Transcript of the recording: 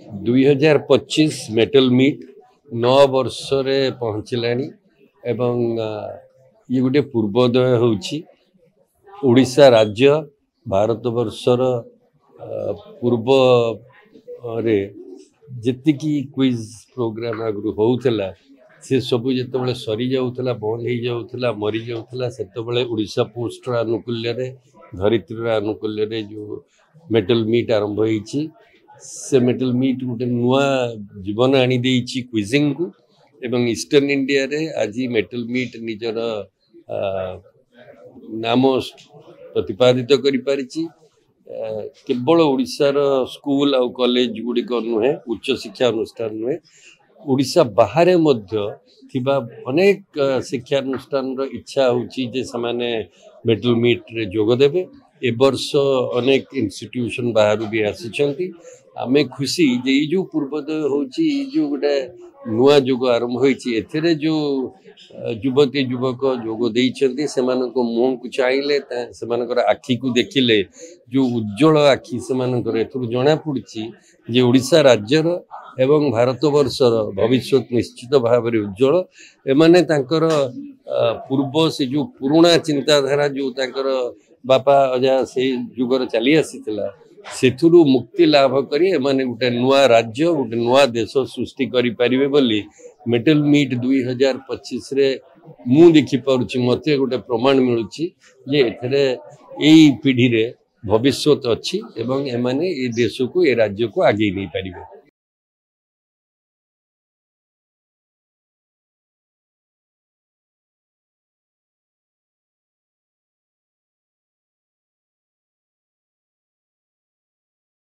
2025 metal meet 9 वर्ष रे पहुँचलानी एवं ये गोटे पूर्वोदय होउछि ओडिशा राज्य भारत वर्षर पूर्व रे जेतिकी क्विज प्रोग्राम आगु होउथला से सब जिते सरी जाऊला बंद हो जाऊला मरी जाऊला से ओडिशा पोस्ट आनुकूल्य रे धरित्री आनुकूल्य रे जो मेटल मीट आरंभ होइछि से मेटल मीट गोटे नुआ जीवन आनी देइछि क्विजिंग को एवं ईस्टर्न इंडिया रे आज मेटल मीट निजर नाम प्रतिपादित करि पारिछि केवल ओडिशार स्कूल आ कॉलेज गुड़िक नुहे उच्च शिक्षा अनुष्ठान नुहे ओडिशा बाहर मध्य थिबा अनेक शिक्षानुष्ठान इच्छा होची जे समाने मेटल मीट रे जोग देबे ए वर्ष अनेक इंस्टीट्यूशन बाहर भी आसी आमे खुशी जे ई जो पूर्वोदय होची जो गोटे नुआ जुग आरंभ होइछि एथिरे जो युवती युवक जोग देइछन्ती सेमानको मुह को चाहिले सेमानकर आखि को देखिले जो उज्जवल आखि सेमानकर एथुर जणा पड़छि जे ओडिशा राज्यर एवं भारत वर्षर भविष्य निश्चित भाव में उज्जवल एमाने तांकर पूर्व से जो पुराना चिंताधारा जो तांकर बापा अजा से जुगर चली आसीथिला सेथुरु मुक्ति लाभ करी एमाने गोटे नुआ राज्य गोटे नुआ देश सृष्टि करि परिबे बोली मेटल मीट 2025 रे मु देखि पारुछि मते गोटे प्रमाण मिलुछि जे एथरे एई पीढ़ी रे भविष्य अछि एवं एमाने ए देश को ए राज्य को आगे नहीं पारिबे।